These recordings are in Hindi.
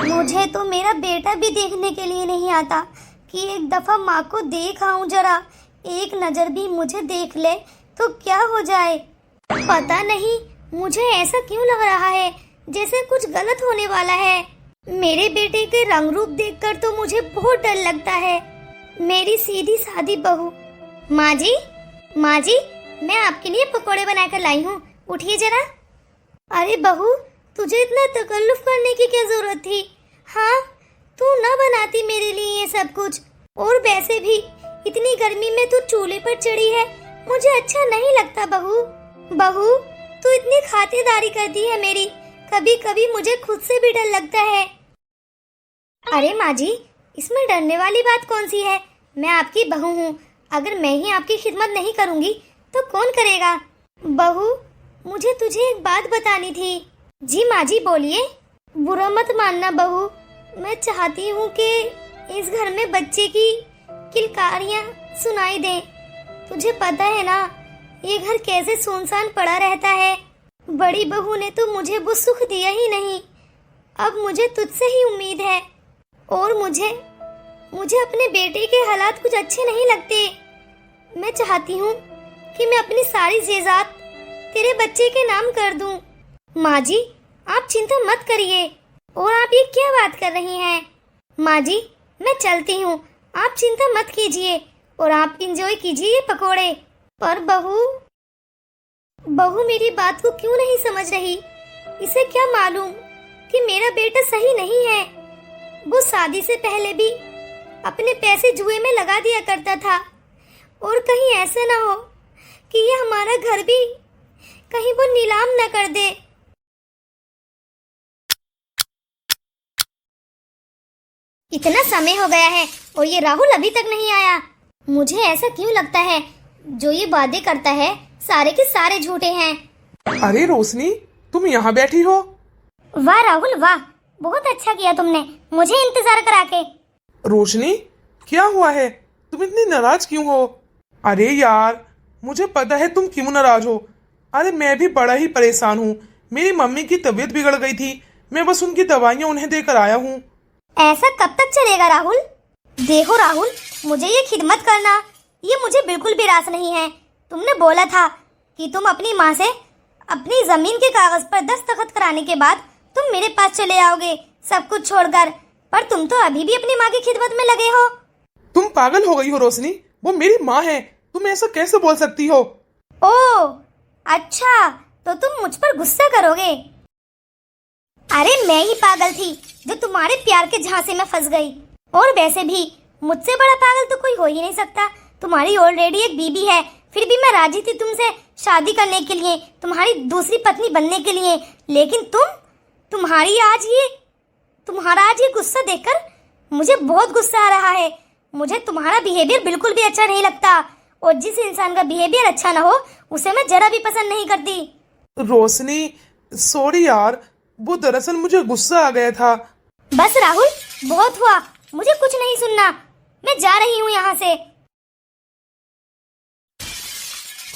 मुझे तो मेरा बेटा भी देखने के लिए नहीं आता कि एक दफा माँ को देख आऊं जरा, एक नजर भी मुझे देख ले तो क्या हो जाए। पता नहीं मुझे ऐसा क्यों लग रहा है जैसे कुछ गलत होने वाला है। मेरे बेटे के रंग रूप देखकर तो मुझे बहुत डर लगता है। मेरी सीधी सादी बहू। माँ जी, माँ जी, मैं आपके लिए पकोड़े बनाकर लाई हूँ, उठिए जरा। अरे बहू, तुझे इतना तकल्लुफ करने की क्या जरूरत थी? हाँ, तू न बनाती मेरे लिए ये सब कुछ। और वैसे भी इतनी गर्मी में तू चूल्हे पर चढ़ी है, मुझे अच्छा नहीं लगता बहू। बहू, तू इतनी खातिरदारी करती है मेरी, कभी कभी मुझे खुद से भी डर लगता है। अरे माँ जी, इसमें डरने वाली बात कौन सी है? मैं आपकी बहू हूँ, अगर मैं ही आपकी खिदमत नहीं करूँगी तो कौन करेगा? बहू, मुझे तुझे एक बात बतानी थी। जी माँ जी, बोलिए। बुरा मत मानना बहू, मैं चाहती हूँ कि इस घर में बच्चे की किलकारियाँ सुनाई दें। तुझे पता है ना, ये घर कैसे सुनसान पड़ा रहता है। बड़ी बहू ने तो मुझे वो सुख दिया ही नहीं, अब मुझे तुझसे ही उम्मीद है। और मुझे अपने बेटे के हालात कुछ अच्छे नहीं लगते। मैं चाहती हूँ कि मैं अपनी सारी जायदाद तेरे बच्चे के नाम कर दूं। माँ जी, आप चिंता मत करिए। और आप ये क्या बात कर रही हैं? माँ जी, मैं चलती हूँ, आप चिंता मत कीजिए और आप इंजॉय कीजिए ये पकोड़े। पर बहू मेरी बात को क्यों नहीं समझ रही? इसे क्या मालूम कि मेरा बेटा सही नहीं है। वो शादी से पहले भी अपने पैसे जुए में लगा दिया करता था। और कहीं ऐसे ना हो कि ये हमारा घर भी कहीं वो नीलाम न कर दे। इतना समय हो गया है और ये राहुल अभी तक नहीं आया। मुझे ऐसा क्यों लगता है जो ये वादे करता है सारे के सारे झूठे हैं। अरे रोशनी, तुम यहाँ बैठी हो? वाह राहुल वाह, बहुत अच्छा किया तुमने मुझे इंतजार करा के। रोशनी, क्या हुआ है? तुम इतनी नाराज क्यों हो? अरे यार, मुझे पता है तुम क्यों नाराज हो। अरे मैं भी बड़ा ही परेशान हूँ। मेरी मम्मी की तबीयत बिगड़ गई थी, मैं बस उनकी दवाइयाँ उन्हें देकर आया हूँ। ऐसा कब तक चलेगा राहुल? देखो राहुल, मुझे ये खिदमत करना ये मुझे बिल्कुल भी रास नहीं है। तुमने बोला था कि तुम अपनी माँ से अपनी जमीन के कागज पर दस्तखत कराने के बाद तुम मेरे पास चले आओगे सब कुछ छोड़कर, पर तुम तो अभी भी अपनी माँ की खिदमत में लगे हो। तुम पागल हो गई हो रोशनी, वो मेरी माँ है, तुम ऐसा कैसे बोल सकती हो? ओह अच्छा, तो तुम मुझ पर गुस्सा करोगे? अरे मैं ही पागल थी जो तुम्हारे प्यार के झांसे में फंस गई। और वैसे भी मुझसे बड़ा पागल तो कोई हो ही नहीं सकता। तुम्हारी ऑलरेडी एक बीबी है, फिर भी मैं राजी थी तुमसे शादी करने के लिए, तुम्हारी दूसरी पत्नी बनने के लिए। लेकिन तुम्हारा आज ये गुस्सा देखकर मुझे बहुत गुस्सा आ रहा है। मुझे तुम्हारा बिहेवियर बिल्कुल भी अच्छा नहीं लगता, और जिस इंसान का बिहेवियर अच्छा ना हो उसे मैं जरा भी पसंद नहीं करती। रोशनी, सॉरी यार, वो दरअसल मुझे गुस्सा आ गया था। बस राहुल, बहुत हुआ, मुझे कुछ नहीं सुनना, मैं जा रही हूँ यहाँ से।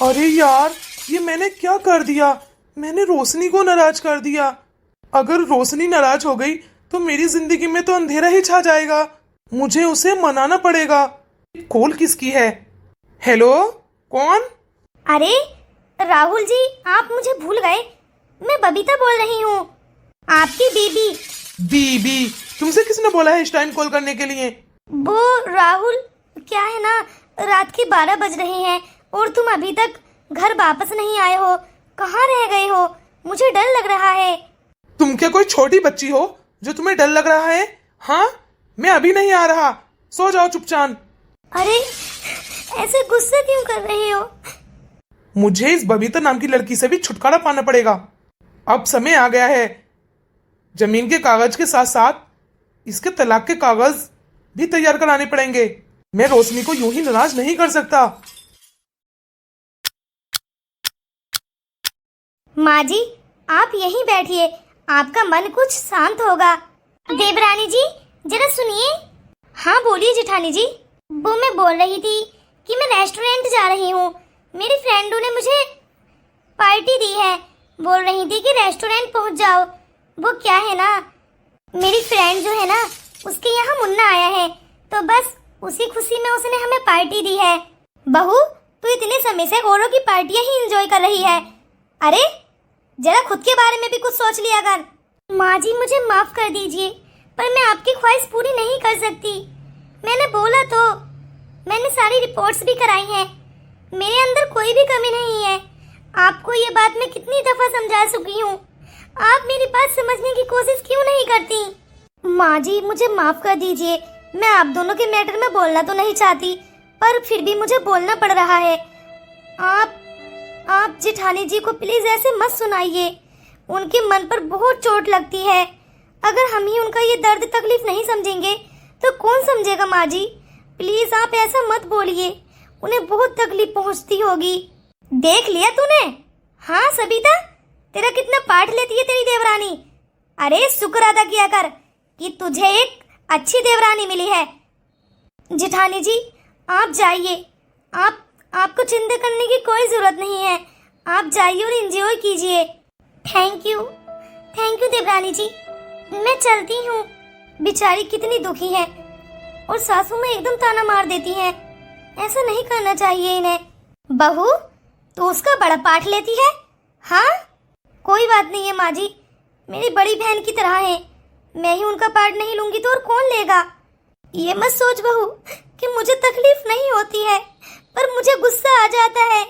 अरे यार, ये मैंने क्या कर दिया? मैंने रोशनी को नाराज कर दिया। अगर रोशनी नाराज हो गई तो मेरी जिंदगी में तो अंधेरा ही छा जाएगा। मुझे उसे मनाना पड़ेगा। कॉल किसकी है? हेलो, कौन? अरे राहुल जी, आप मुझे भूल गए? मैं बबीता बोल रही हूँ, आपकी बीबी। बीबी? तुमसे किसने बोला है इस टाइम कॉल करने के लिए? वो राहुल, क्या है ना, रात के 12 बज रहे हैं और तुम अभी तक घर वापस नहीं आए हो। कहाँ रह गए हो? मुझे डर लग रहा है। तुम क्या कोई छोटी बच्ची हो जो तुम्हें डर लग रहा है? हाँ, मैं अभी नहीं आ रहा, सो जाओ चुपचाप। अरे ऐसे गुस्सा क्यों कर रहे हो? मुझे इस बबीता नाम की लड़की से भी छुटकारा पाना पड़ेगा। अब समय आ गया है, जमीन के कागज के साथ साथ इसके तलाक के कागज भी तैयार कराने पड़ेंगे। मैं रोशनी को यूं ही नाराज नहीं कर सकता। माँ जी, आप यहीं बैठिए, आपका मन कुछ शांत होगा। देवरानी जी, जरा सुनिए। हाँ बोलिए जेठानी जी। वो मैं बोल रही थी कि मैं रेस्टोरेंट जा रही हूँ, मेरी फ्रेंडों ने मुझे पार्टी दी है, बोल रही थी कि रेस्टोरेंट पहुँच जाओ। वो क्या है ना, मेरी फ्रेंड जो है ना, उसके यहाँ मुन्ना आया है, तो बस उसी खुशी में उसने हमें पार्टी दी है। बहू, तू इतने समय से औरों की पार्टियां ही एंजॉय कर रही है। अरे जरा खुद के बारे में भी कुछ सोच लिया कर। माँ जी, मुझे माफ कर दीजिए, पर मैं आपकी ख्वाहिश पूरी नहीं कर सकती। मैंने बोला तो, मैंने सारी रिपोर्ट्स भी कराई हैं, मेरे अंदर कोई भी कमी नहीं है। आपको ये बात मैं कितनी दफा समझा चुकी हूँ, आप मेरी बात समझने की कोशिश क्यों नहीं करती? माँ जी, मुझे माफ कर दीजिए, मैं आप दोनों के मैटर में बोलना तो नहीं चाहती, पर फिर भी मुझे बोलना पड़ रहा है। आप जेठानी जी को प्लीज ऐसे मत सुनाइए, उनके मन पर बहुत चोट लगती है। अगर हम ही उनका ये दर्द तकलीफ नहीं समझेंगे तो कौन समझेगा? माँ जी प्लीज आप ऐसा मत बोलिए, उन्हें बहुत तकलीफ पहुंचती होगी। देख लिया तूने? हाँ सबिता, तेरा कितना पाठ लेती है तेरी देवरानी। अरे शुक्र अदा किया कर कि तुझे एक अच्छी देवरानी मिली है। जेठानी जी आप जाइए, आपको चिंता करने की कोई जरूरत नहीं है, आप जाइए और एंजॉय कीजिए। थैंक यू देवरानी जी, मैं चलती हूँ। बेचारी कितनी दुखी है और सासू में एकदम ताना मार देती है, ऐसा नहीं करना चाहिए इन्हें। बहू, तो उसका बड़ा पाठ लेती है? हाँ कोई बात नहीं है माँ जी, मेरी बड़ी बहन की तरह है, मैं ही उनका पार्ट नहीं लूंगी तो और कौन लेगा? ये मत सोच बहू कि मुझे तकलीफ नहीं होती है, पर मुझे गुस्सा आ जाता है,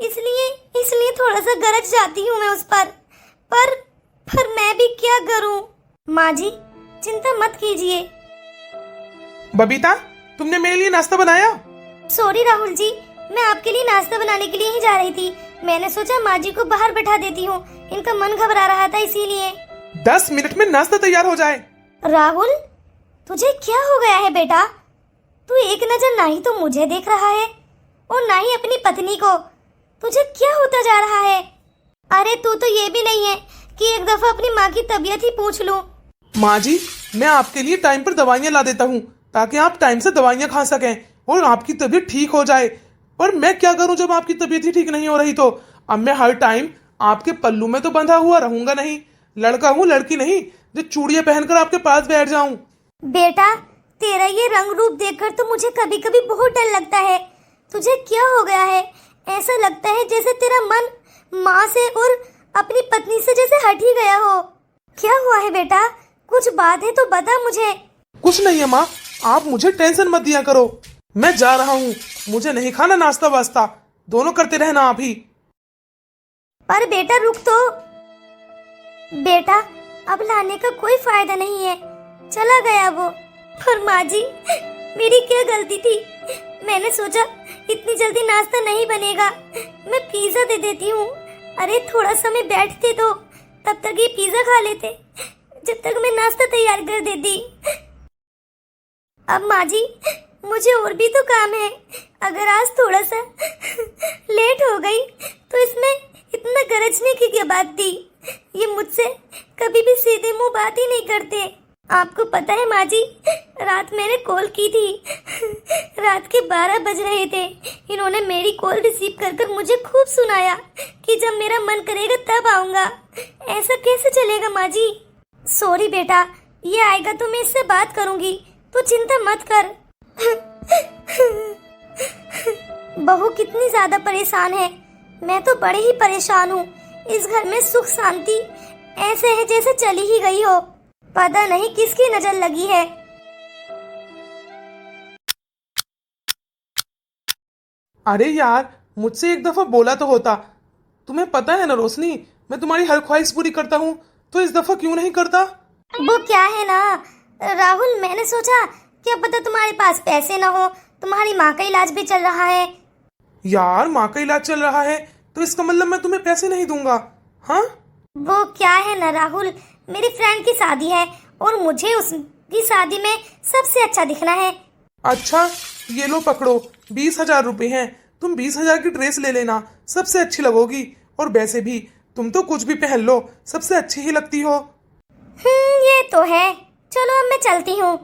इसलिए थोड़ा सा गरज जाती हूँ मैं उस पर मैं भी क्या करूँ? माँ जी चिंता मत कीजिए। बबीता, तुमने मेरे लिए नाश्ता बनाया? सॉरी राहुल जी, मैं आपके लिए नाश्ता बनाने के लिए ही जा रही थी, मैंने सोचा माँ जी को बाहर बैठा देती हूँ, इनका मन घबरा रहा था इसीलिए। 10 मिनट में नाश्ता तैयार हो जाए। राहुल तुझे क्या हो गया है बेटा? तू एक नजर ना ही तो मुझे देख रहा है और ना ही अपनी पत्नी को, तुझे क्या होता जा रहा है? अरे तू तो ये भी नहीं है कि एक दफा अपनी माँ की तबीयत ही पूछ लूं। माँ जी, मैं आपके लिए टाइम पर दवाइयाँ ला देता हूँ ताकि आप टाइम से दवाइयाँ खा सकें और आपकी तबीयत ठीक हो जाए। पर मैं क्या करूँ जब आपकी तबीयत ही ठीक नहीं हो रही? तो अब मैं हर टाइम आपके पल्लू में तो बंधा हुआ रहूंगा नहीं, लड़का हूँ लड़की नहीं जो चूड़ियाँ पहनकर आपके पास बैठ जाऊं। बेटा तेरा ये रंग रूप देखकर तो मुझे कभी कभी बहुत डर लगता है। तुझे क्या हो गया है? ऐसा लगता है जैसे तेरा मन माँ से और अपनी पत्नी से जैसे हट ही गया हो। क्या हुआ है बेटा? कुछ बात है तो बता मुझे। कुछ नहीं है माँ, आप मुझे टेंशन मत दिया करो, मैं जा रहा हूँ, मुझे नहीं खाना नाश्ता वास्ता, दोनों करते रहना आप ही। पर बेटा रुक तो। बेटा अब लाने का कोई फायदा नहीं है, चला गया वो। पर माँ जी मेरी क्या गलती थी? मैंने सोचा इतनी जल्दी नाश्ता नहीं बनेगा, मैं पिज्जा दे देती हूँ। अरे थोड़ा समय बैठते तो तब तक ये पिज्जा खा लेते, जब तक मैं नाश्ता तैयार कर देती। अब माँ जी मुझे और भी तो काम है, अगर आज थोड़ा सा लेट हो गई तो इसमें इतना गरजने की क्या बात थी? ये मुझसे कभी भी सीधे मुंह बात ही नहीं करते। आपको पता है माँ जी, रात मैंने कॉल की थी, रात के 12 बज रहे थे, इन्होंने मेरी कॉल रिसीव कर मुझे खूब सुनाया कि जब मेरा मन करेगा तब आऊंगा। ऐसा कैसे चलेगा माँ जी? सॉरी बेटा, ये आएगा तो मैं इससे बात करूंगी, तो चिंता मत कर। बहू कितनी ज्यादा परेशान है, मैं तो बड़े ही परेशान हूँ। इस घर में सुख शांति ऐसे है जैसे चली ही गई हो, पता नहीं किसकी नजर लगी है। अरे यार, मुझसे एक दफा बोला तो होता। तुम्हें पता है ना रोशनी, मैं तुम्हारी हर ख्वाहिश पूरी करता हूँ, तो इस दफा क्यों नहीं करता? वो क्या है ना राहुल, मैंने सोचा क्या पता तुम्हारे पास पैसे ना हो, तुम्हारी माँ का इलाज भी चल रहा है। यार माँ का इलाज चल रहा है तो इसका मतलब मैं तुम्हें पैसे नहीं दूंगा? हाँ वो क्या है ना राहुल, मेरी फ्रेंड की शादी है और मुझे उसकी शादी में सबसे अच्छा दिखना है। अच्छा, ये लो पकड़ो, 20,000 रुपए हैं, तुम 20,000 की ड्रेस ले लेना, सबसे अच्छी लगोगी। और वैसे भी तुम तो कुछ भी पहन लो, सबसे अच्छी ही लगती हो। ये तो है, चलो अब मैं चलती हूँ।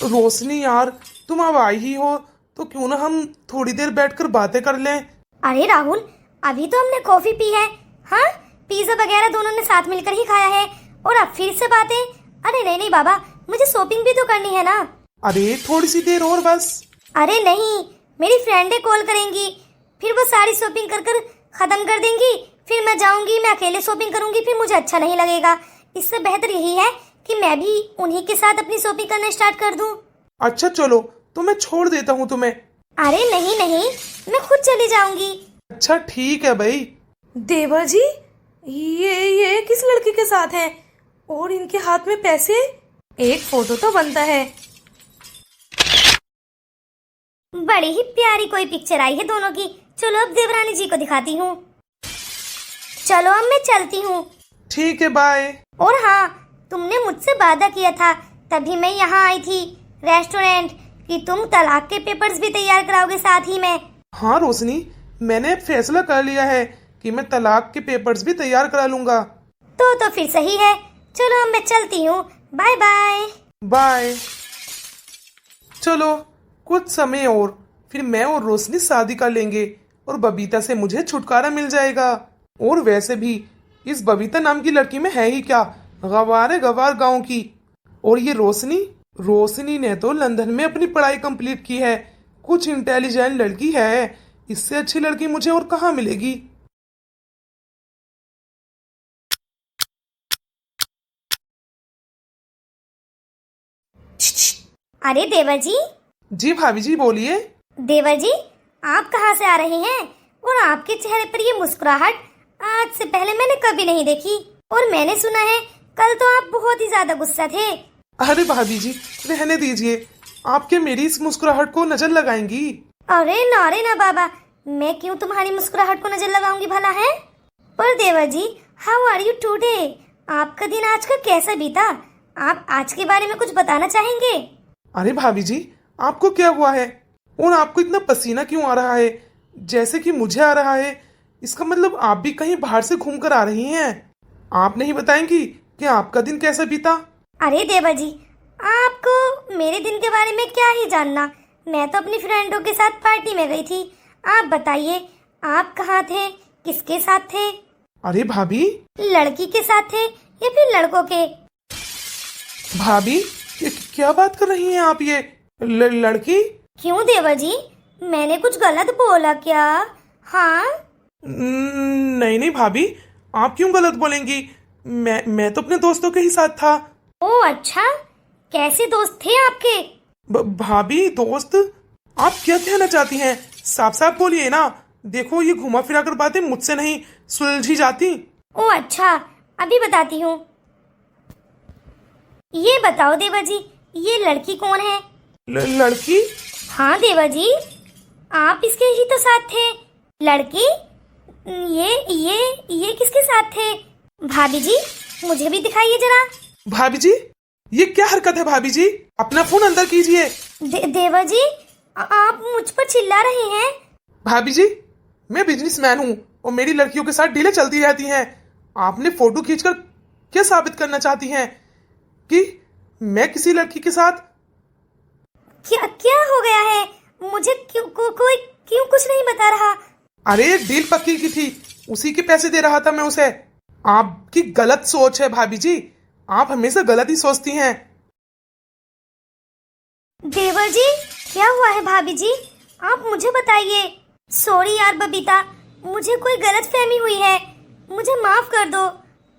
रोशनी यार, तुम अब आई ही हो तो क्यों ना हम थोड़ी देर बैठकर बातें कर लें। अरे राहुल, अभी तो हमने कॉफी पी है। हाँ पिज्जा वगैरह दोनों ने साथ मिलकर ही खाया है और अब फिर से बातें। अरे नहीं नहीं बाबा, मुझे शॉपिंग भी तो करनी है ना। अरे थोड़ी सी देर और बस। अरे नहीं, मेरी फ्रेंडें कॉल करेंगी, फिर वो सारी शॉपिंग कर कर खत्म कर देंगी, फिर मैं जाऊंगी, मैं अकेले शॉपिंग करूंगी, फिर मुझे अच्छा नहीं लगेगा। इससे बेहतर यही है कि मैं भी उन्हीं के साथ अपनी शॉपिंग करना स्टार्ट कर दूं। अच्छा चलो, तो मैं छोड़ देता हूँ तुम्हें। अरे नहीं नहीं, मैं खुद चली जाऊंगी। अच्छा ठीक है भाई। देवर जी, ये किस लड़की के साथ है और इनके हाथ में पैसे? एक फोटो तो बनता है। बड़ी ही प्यारी कोई पिक्चर आई है दोनों की। चलो अब देवरानी जी को दिखाती हूँ। चलो अब मैं चलती हूँ। ठीक है, बाय। और हाँ, तुमने मुझसे वादा किया था, तभी मैं यहाँ आई थी रेस्टोरेंट, कि तुम तलाक के पेपर्स भी तैयार कराओगे साथ ही में। हाँ रोशनी, मैंने फैसला कर लिया है कि मैं तलाक के पेपर्स भी तैयार करा लूंगा। तो फिर सही है। चलो अब मैं चलती हूँ। Bye bye. बाय। चलो कुछ समय और, फिर मैं और रोशनी शादी कर लेंगे और बबीता से मुझे छुटकारा मिल जाएगा। और वैसे भी इस बबीता नाम की लड़की में है ही क्या, गवार गवार गांव की। और ये रोशनी ने तो लंदन में अपनी पढ़ाई कंप्लीट की है, कुछ इंटेलिजेंट लड़की है। इससे अच्छी लड़की मुझे और कहाँ मिलेगी। अरे देवर जी। जी भाभी जी, बोलिए। देवर जी, आप कहाँ से आ रहे हैं? और आपके चेहरे पर ये मुस्कुराहट आज से पहले मैंने कभी नहीं देखी। और मैंने सुना है कल तो आप बहुत ही ज्यादा गुस्सा थे। अरे भाभी जी, रहने दीजिए, आपके मेरी इस मुस्कुराहट को नजर लगाएंगी। अरे ना बाबा, मैं क्यों तुम्हारी मुस्कुराहट को नजर लगाऊंगी भला है? पर देवर जी, हाउ आर यू टुडे? आपका दिन आज का कैसा बीता? आप आज के बारे में कुछ बताना चाहेंगे? अरे भाभी जी, आपको क्या हुआ है और आपको इतना पसीना क्यों आ रहा है, जैसे कि मुझे आ रहा है? इसका मतलब आप भी कहीं बाहर से घूम कर आ रही हैं। आप नहीं बताएंगी कि आपका दिन कैसा बीता? अरे देवर जी, आपको मेरे दिन के बारे में क्या ही जानना। मैं तो अपनी फ्रेंडों के साथ पार्टी में गई थी। आप बताइए, आप कहाँ थे, किसके साथ थे? अरे भाभी, लड़की के साथ थे या फिर लड़कों के? भाभी क्या बात कर रही हैं आप? ये लड़की? क्यों देवर जी, मैंने कुछ गलत बोला क्या? हाँ? नहीं भाभी, आप क्यों गलत बोलेंगी? मैं तो अपने दोस्तों के ही साथ था। ओ अच्छा, कैसे दोस्त थे आपके? भाभी दोस्त? आप क्या कहना चाहती हैं? साफ साफ बोलिए ना। देखो, ये घुमा फिरा कर बातें मुझसे नहीं सुलझी जाती। ओ अच्छा, अभी बताती हूँ। ये बताओ देवर जी, ये लड़की कौन है? लड़की? हाँ देवर जी, आप इसके ही तो साथ थे। लड़की? ये किसके साथ थे? भाभी जी, मुझे भी दिखाइए जरा। भाभी जी, ये क्या हरकत है? भाभी जी, अपना फोन अंदर कीजिए। देवर जी, आप मुझ पर चिल्ला रहे हैं? भाभी जी, मैं बिजनेसमैन हूँ और मेरी लड़कियों के साथ डीलें चलती रहती हैं। आपने फोटो खींचकर क्या साबित करना चाहती हैं कि मैं किसी लड़की के साथ? क्या हो गया है? मुझे कोई क्यों कुछ नहीं बता रहा? अरे एक डील पक्की की थी, उसी के पैसे दे रहा था मैं उसे। आपकी गलत सोच है भाभी जी, आप हमेशा गलत ही सोचती हैं। देवर जी, क्या हुआ है? भाभी जी, आप मुझे बताइए। सॉरी यार बबीता, मुझे कोई गलत फहमी हुई है, मुझे माफ कर दो।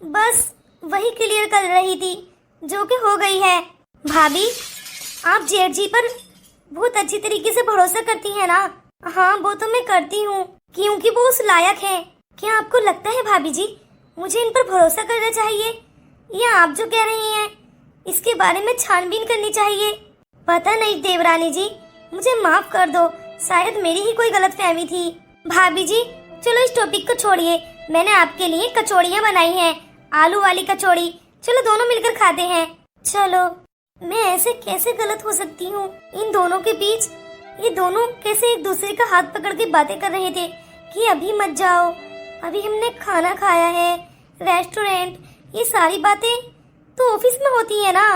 बस वही क्लियर कर रही थी जो कि हो गई है। भाभी, आप जेठ जी पर बहुत अच्छी तरीके से भरोसा करती हैं ना? हाँ, वो तो मैं करती हूँ, क्योंकि वो उस लायक है। क्या आपको लगता है भाभी जी, मुझे इन पर भरोसा करना चाहिए, या आप जो कह रही हैं इसके बारे में छानबीन करनी चाहिए? पता नहीं देवरानी जी, मुझे माफ कर दो, शायद मेरी ही कोई गलतफहमी थी। भाभी जी, चलो इस टॉपिक को छोड़िए, मैंने आपके लिए कचौड़ियाँ बनाई हैं, आलू वाली कचौड़ी। चलो दोनों मिलकर खाते हैं। चलो। मैं ऐसे कैसे गलत हो सकती हूँ इन दोनों के बीच? ये दोनों कैसे एक दूसरे का हाथ पकड़ के बातें कर रहे थे कि अभी मत जाओ, अभी हमने खाना खाया है, रेस्टोरेंट। ये सारी बातें तो ऑफिस में होती है ना,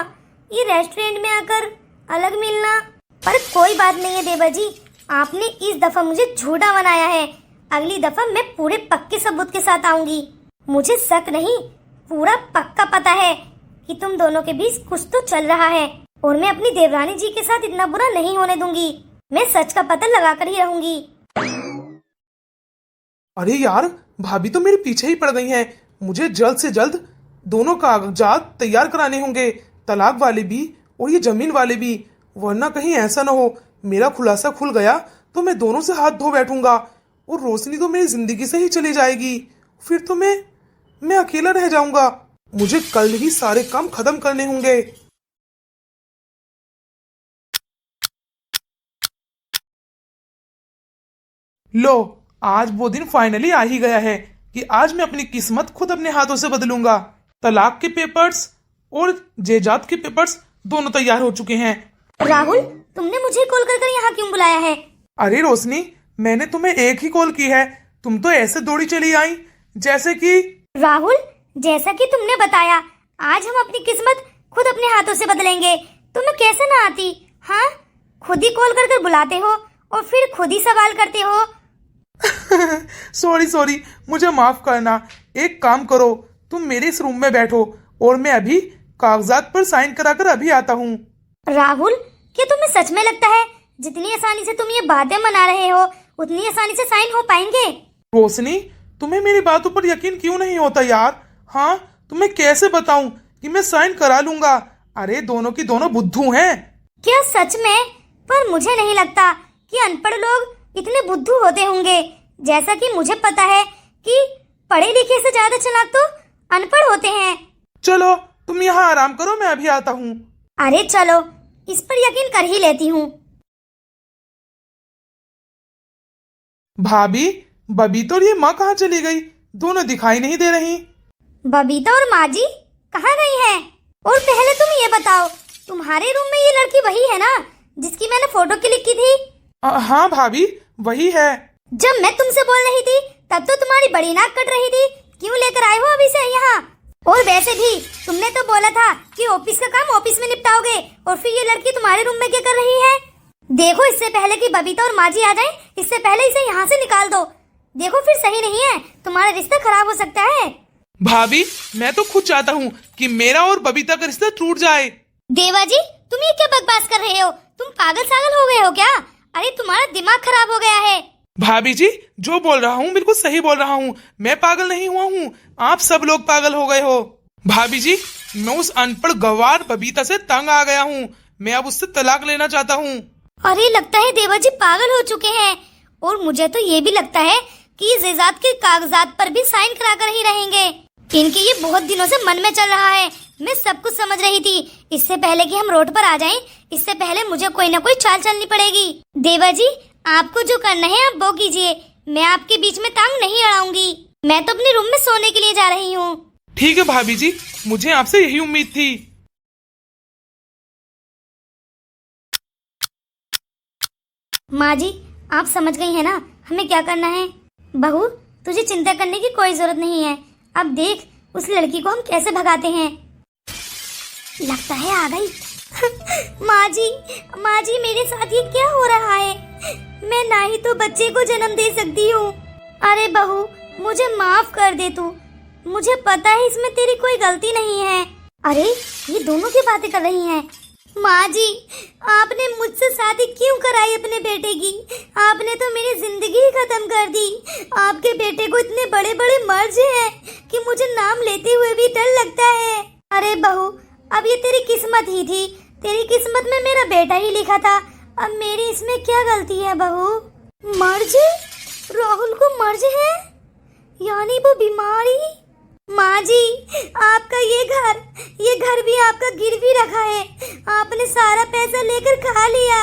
ये रेस्टोरेंट में आकर अलग मिलना। पर कोई बात नहीं है देवर जी, आपने इस दफा मुझे झूठा बनाया है। अगली दफा मैं पूरे पक्के सबूत के साथ आऊंगी। मुझे शक नहीं, पूरा पक्का पता है कि तुम दोनों के बीच कुछ तो चल रहा है और मैं अपनी देवरानी जी के साथ इतना बुरा नहीं होने दूंगी। मैं सच का पता लगा कर ही रहूंगी। अरे यार, भाभी तो मेरे पीछे ही पड़ गई हैं। मुझे जल्द से जल्द दोनों कागजात तैयार कराने होंगे, तलाक वाले भी और ये जमीन वाले भी, वरना कहीं ऐसा ना हो मेरा खुलासा खुल गया तो मैं दोनों से हाथ धो बैठूंगा और रोशनी तो मेरी जिंदगी से ही चली जाएगी। फिर तो मैं अकेला रह जाऊंगा। मुझे कल ही सारे काम खत्म करने होंगे। लो, आज वो दिन फाइनली आ ही गया है कि आज मैं अपनी किस्मत खुद अपने हाथों से बदलूंगा। तलाक के पेपर्स और जेजात के पेपर्स दोनों तैयार हो चुके हैं। राहुल, तुमने मुझे कॉल कर यहाँ क्यों बुलाया है? अरे रोशनी, मैंने तुम्हें एक ही कॉल की है, तुम तो ऐसे दौड़ी चली आई जैसे कि। राहुल, जैसा कि तुमने बताया आज हम अपनी किस्मत खुद अपने हाथों से बदलेंगे, तो मैं कैसे ना आती? हाँ, खुद ही कॉल कर बुलाते हो और फिर खुद ही सवाल करते हो। सॉरी, मुझे माफ करना। एक काम करो, तुम मेरे इस रूम में बैठो और मैं अभी कागजात पर साइन कराकर अभी आता हूँ। राहुल, क्या तुम्हें सच में लगता है जितनी आसानी से तुम ये बातें मना रहे हो उतनी आसानी से साइन हो पाएंगे? रोशनी, तुम्हें मेरी बातों पर यकीन क्यों नहीं होता यार? हाँ, तुम्हें कैसे बताऊं कि मैं साइन करा लूंगा? अरे दोनों की दोनों बुद्धू हैं। क्या सच में? पर मुझे नहीं लगता कि अनपढ़ लोग इतने बुद्धू होते होंगे। जैसा कि मुझे पता है कि पढ़े लिखे से ज्यादा चालाक तो अनपढ़ होते हैं। चलो तुम यहाँ आराम करो, मैं अभी आता हूँ। अरे चलो, इस पर यकीन कर ही लेती हूँ। भाभी, बबीता और ये माँ कहाँ चली गई? दोनों दिखाई नहीं दे रही। बबीता और माँ जी कहाँ गई हैं? और पहले तुम ये बताओ, तुम्हारे रूम में ये लड़की वही है ना जिसकी मैंने फोटो क्लिक की थी? हाँ भाभी, वही है। जब मैं तुमसे बोल रही थी तब तो तुम्हारी बड़ी नाक कट रही थी। क्यों लेकर आए हो अभी से यहाँ? और वैसे भी तुमने तो बोला था कि ऑफिस का काम ऑफिस में निपटाओगे, और फिर ये लड़की तुम्हारे रूम में क्या कर रही है? देखो, इससे पहले कि बबीता और माँ जी आ जाएं, इससे पहले इसे यहाँ से निकाल दो। देखो, फिर सही नहीं है, तुम्हारा रिश्ता खराब हो सकता है। भाभी, मैं तो खुद चाहता हूँ कि मेरा और बबीता का रिश्ता टूट जाए। देवा जी, तुम ये क्या बकवास कर रहे हो? तुम पागल सागल हो गए हो क्या? अरे तुम्हारा दिमाग खराब हो गया है। भाभी जी, जो बोल रहा हूँ बिल्कुल सही बोल रहा हूँ। मैं पागल नहीं हुआ हूँ, आप सब लोग पागल हो गए हो। भाभी जी, मैं उस अनपढ़ गंवार बबीता से तंग आ गया हूँ। मैं अब उससे तलाक लेना चाहता हूँ। अरे लगता है देवा जी पागल हो चुके हैं। और मुझे तो ये भी लगता है कि जेजात के कागजात पर भी साइन करा कर ही रहेंगे। इनके ये बहुत दिनों से मन में चल रहा है। मैं सब कुछ समझ रही थी। इससे पहले कि हम रोड पर आ जाएं, इससे पहले मुझे कोई ना कोई चाल चलनी पड़ेगी। देवा जी, आपको जो करना है आप वो कीजिए। मैं आपके बीच में टांग नहीं अड़ाऊंगी। मैं तो अपने रूम में सोने के लिए जा रही हूँ। ठीक है भाभी जी, मुझे आपसे यही उम्मीद थी। माँ जी, आप समझ गई है ना हमें क्या करना है? बहू, तुझे चिंता करने की कोई जरूरत नहीं है। अब देख उस लड़की को हम कैसे भगाते हैं। लगता है आ गई। माँ जी, मेरे साथ ये क्या हो रहा है? मैं ना ही तो बच्चे को जन्म दे सकती हूँ। अरे बहू, मुझे माफ कर दे तू। मुझे पता है इसमें तेरी कोई गलती नहीं है। अरे ये दोनों की बातें कर रही हैं। माँ जी, आपने मुझसे शादी क्यों कराई अपने बेटे की? आपने तो मेरी जिंदगी ही खत्म कर दी। आपके बेटे को इतने बड़े बड़े मर्ज हैं कि मुझे नाम लेते हुए भी डर लगता है। अरे बहू, अब ये तेरी किस्मत ही थी। तेरी किस्मत में मेरा बेटा ही लिखा था। अब मेरी इसमें क्या गलती है बहू? मर्ज? राहुल को मर्ज है, यानी वो बीमारी। माँ जी, आपका ये घर भी आपका गिरवी रखा है। आपने सारा पैसा लेकर खा लिया।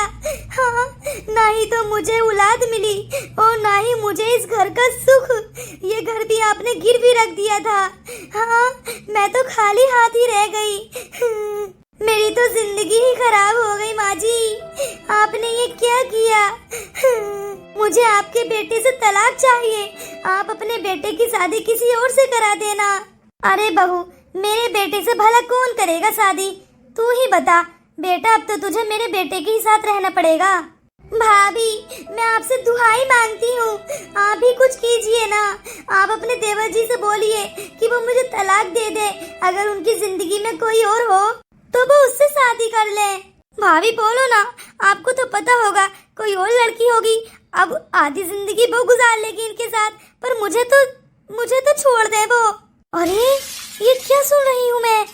हाँ, ना ही तो मुझे औलाद मिली और ना ही मुझे इस घर का सुख। ये घर भी आपने गिरवी रख दिया था। हाँ, मैं तो खाली हाथ ही रह गई। मेरी तो जिंदगी ही खराब हो गई। माँ जी, आपने ये क्या किया? मुझे आपके बेटे से तलाक चाहिए। आप अपने बेटे की शादी किसी और से करा देना। अरे बहू, मेरे बेटे से भला कौन करेगा शादी? तू ही बता बेटा, अब तो तुझे मेरे बेटे के ही साथ रहना पड़ेगा। भाभी, मैं आपसे दुहाई मांगती हूँ, आप भी कुछ कीजिए ना। आप अपने देवर जी से बोलिए कि वो मुझे तलाक दे दे। अगर उनकी जिंदगी में कोई और हो तो वो उससे शादी कर ले। भाभी बोलो ना, आपको तो पता होगा कोई और लड़की होगी, अब आधी जिंदगी वो गुजार लेगी इनके साथ, पर मुझे तो छोड़ दे वो। अरे ये क्या सुन रही हूँ मैं?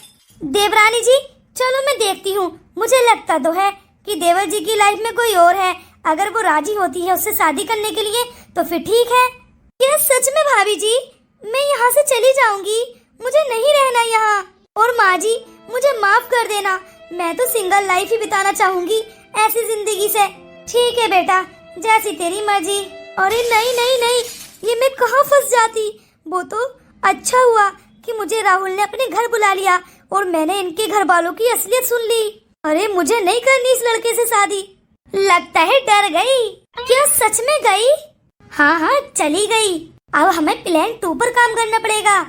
देवरानी जी, चलो मैं देखती हूँ। मुझे लगता तो है कि देवर जी की लाइफ में कोई और है। अगर वो राजी होती है उससे शादी करने के लिए तो फिर ठीक है। क्या सच में भाभी जी, मैं यहाँ से चली जाऊंगी, मुझे नहीं रहना यहाँ। और माँ जी, मुझे माफ कर देना, मैं तो सिंगल लाइफ ही बिताना चाहूंगी ऐसी जिंदगी से। ठीक है बेटा, जैसी तेरी मर्जी। अरे नहीं नहीं नहीं, ये मैं कहाँ फंस जाती। वो तो अच्छा हुआ कि मुझे राहुल ने अपने घर बुला लिया और मैंने इनके घर वालों की असलियत सुन ली। अरे मुझे नहीं करनी इस लड़के से शादी। लगता है डर गई। क्या सच में गई? हाँ हाँ, चली गई। अब हमें प्लान 2 पर काम करना पड़ेगा।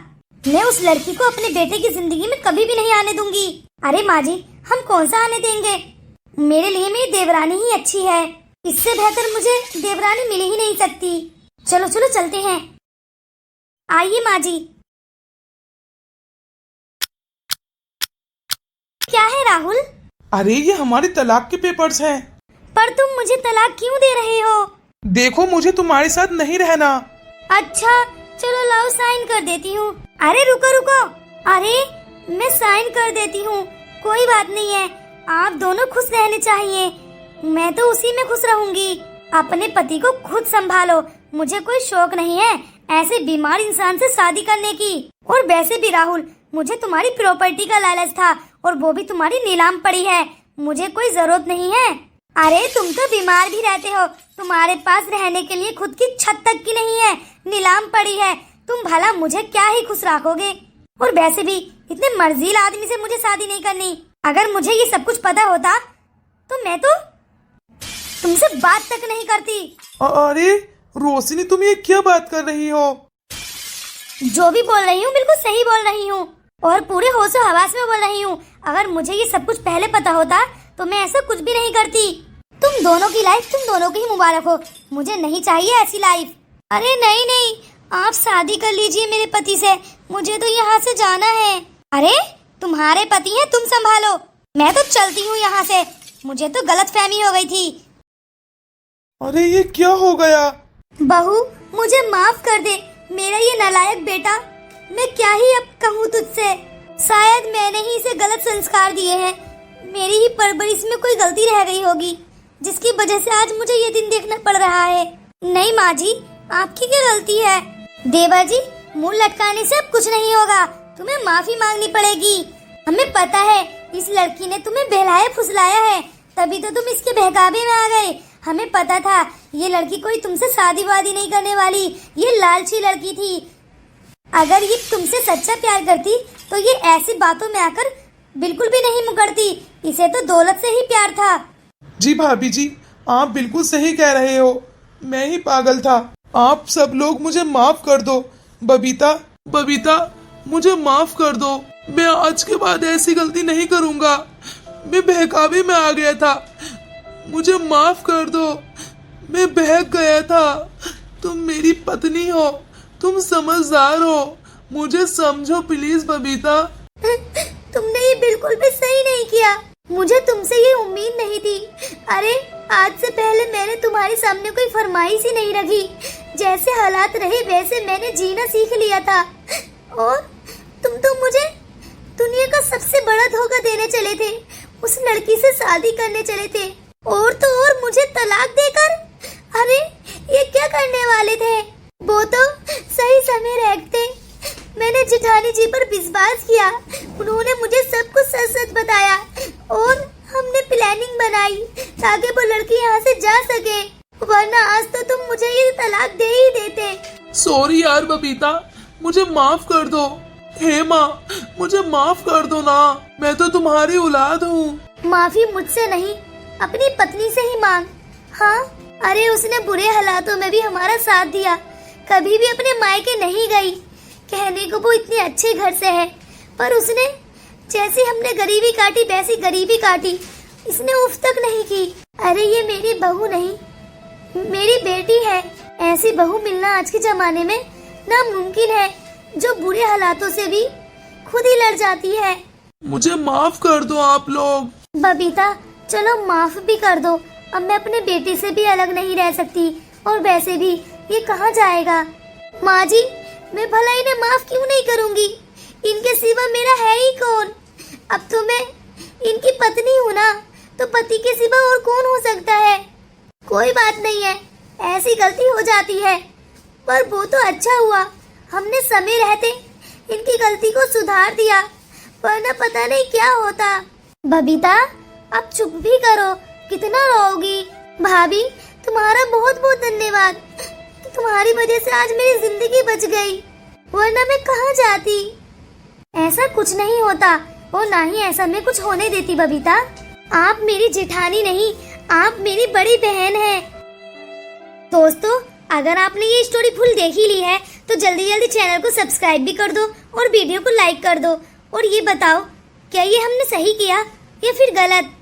मैं उस लड़की को अपने बेटे की जिंदगी में कभी भी नहीं आने दूंगी। अरे माँ जी, हम कौन सा आने देंगे? मेरे लिए मेरी देवरानी ही अच्छी है, इससे बेहतर मुझे देवरानी मिल ही नहीं सकती। चलो चलो चलते हैं। आइए माँ जी। क्या है राहुल? अरे ये हमारे तलाक के पेपर्स हैं। पर तुम मुझे तलाक क्यों दे रहे हो? देखो, मुझे तुम्हारे साथ नहीं रहना। अच्छा चलो लाओ, साइन कर देती हूँ। अरे रुको रुको, अरे मैं साइन कर देती हूँ, कोई बात नहीं है। आप दोनों खुश रहने चाहिए, मैं तो उसी में खुश रहूंगी। अपने पति को खुद संभालो, मुझे कोई शौक नहीं है ऐसे बीमार इंसान से शादी करने की। और वैसे भी राहुल, मुझे तुम्हारी प्रॉपर्टी का लालच था और वो भी तुम्हारी नीलाम पड़ी है, मुझे कोई जरूरत नहीं है। अरे तुम तो बीमार भी रहते हो, तुम्हारे पास रहने के लिए खुद की छत तक की नहीं है, नीलाम पड़ी है। तुम भला मुझे क्या ही खुश रखोगे? और वैसे भी इतने मर्जील आदमी से मुझे शादी नहीं करनी। अगर मुझे ये सब कुछ पता होता तो मैं तो तुमसे बात तक नहीं करती। अरे रोशनी, तुम ये क्या बात कर रही हो? जो भी बोल रही हूँ बिल्कुल सही बोल रही हूँ और पूरे होशो हवास में बोल रही हूँ। अगर मुझे ये सब कुछ पहले पता होता तो मैं ऐसा कुछ भी नहीं करती। तुम दोनों की लाइफ तुम दोनों की ही मुबारक हो, मुझे नहीं चाहिए ऐसी लाइफ। अरे नहीं नहीं, आप शादी कर लीजिए मेरे पति से, मुझे तो यहाँ से जाना है। अरे तुम्हारे पति हैं, तुम संभालो, मैं तो चलती हूँ यहाँ से, मुझे तो गलतफहमी हो गई थी। अरे ये क्या हो गया? बहू मुझे माफ कर दे, मेरा ये नालायक बेटा, मैं क्या ही अब कहूँ तुझसे। शायद मैंने ही इसे गलत संस्कार दिए हैं, मेरी ही परवरिश में कोई गलती रह गई होगी जिसकी वजह से आज मुझे ये दिन देखना पड़ रहा है। नहीं माँ जी, आपकी क्या गलती है? देवर जी, मुंह लटकाने से अब कुछ नहीं होगा, तुम्हें माफी मांगनी पड़ेगी। हमें पता है इस लड़की ने तुम्हें बहलाया फुसलाया है, तभी तो तुम इसके बहकावे में आ गए। हमें पता था ये लड़की कोई तुमसे शादी वादी नहीं करने वाली, ये लालची लड़की थी। अगर ये तुमसे सच्चा प्यार करती तो ये ऐसी बातों में आकर बिल्कुल भी नहीं मुकरती, इसे तो दौलत से ही प्यार था। जी भाभी जी, आप बिल्कुल सही कह रहे हो, मैं ही पागल था। आप सब लोग मुझे माफ कर दो। बबीता, मुझे माफ कर दो, मैं आज के बाद ऐसी गलती नहीं करूंगा। मैं बहकावे में आ गया था, मुझे माफ कर दो, मैं बहक गया था। तुम मेरी पत्नी हो, तुम समझदार हो, मुझे समझो प्लीज बबीता। तुमने ये बिल्कुल भी सही नहीं किया, मुझे तुमसे ये उम्मीद नहीं थी। अरे आज से पहले मैंने तुम्हारे सामने कोई फरमाइश ही नहीं रखी, जैसे हालात रहे वैसे मैंने जीना सीख लिया था। और तुम तो मुझे दुनिया का सबसे बड़ा धोखा देने चले थे, उस लड़की से शादी करने चले थे, और तो और मुझे तलाक देकर। अरे ये क्या करने वाले थे? वो तो सही समय रहते मैंने जेठानी जी पर विश्वास किया, उन्होंने मुझे सब कुछ सच सच बताया और हमने प्लानिंग बनाई ताकि वो लड़की यहाँ से जा सके, वरना आज तो तुम मुझे ये तलाक दे ही देते। सॉरी यार बबीता, मुझे माफ कर दो। हे माँ, मुझे माफ कर दो ना, मैं तो तुम्हारी औलाद हूँ। माफी मुझसे नहीं, अपनी पत्नी से ही मांग। हाँ, अरे उसने बुरे हालातों में भी हमारा साथ दिया, कभी भी अपने मायके नहीं गई। कहने को वो इतने अच्छे घर से है, पर उसने जैसी हमने गरीबी काटी वैसी गरीबी काटी। इसने उफ तक नहीं की। अरे ये मेरी बहू नहीं, मेरी बेटी है। ऐसी बहू मिलना आज के जमाने में नामुमकिन है, जो बुरे हालातों से भी खुद ही लड़ जाती है। मुझे माफ कर दो आप लोग। बबीता चलो माफ भी कर दो, अब मैं अपने बेटे से भी अलग नहीं रह सकती, और वैसे भी ये कहाँ जाएगा। माँ जी, मैं भला इन्हें माफ क्यों नहीं करूँगी, इनके सिवा मेरा है ही कौन। अब तो मैं इनकी पत्नी हूँ ना, तो पति के सिवा और कौन हो सकता है। कोई बात नहीं है, ऐसी गलती हो जाती है, पर वो तो अच्छा हुआ हमने समय रहते इनकी गलती को सुधार दिया, वरना पता नहीं क्या होता। बबीता अब चुप भी करो, कितना रोओगी। भाभी तुम्हारा बहुत बहुत धन्यवाद, तुम्हारी वजह से आज मेरी जिंदगी बच गई, वरना मैं कहाँ जाती। ऐसा कुछ नहीं होता, और ना ही ऐसा मैं कुछ होने देती। बबीता आप मेरी जेठानी नहीं, आप मेरी बड़ी बहन हैं। दोस्तों अगर आपने ये स्टोरी फुल देख ही ली है तो जल्दी जल्दी चैनल को सब्सक्राइब भी कर दो और वीडियो को लाइक कर दो, और ये बताओ क्या ये हमने सही किया या फिर गलत।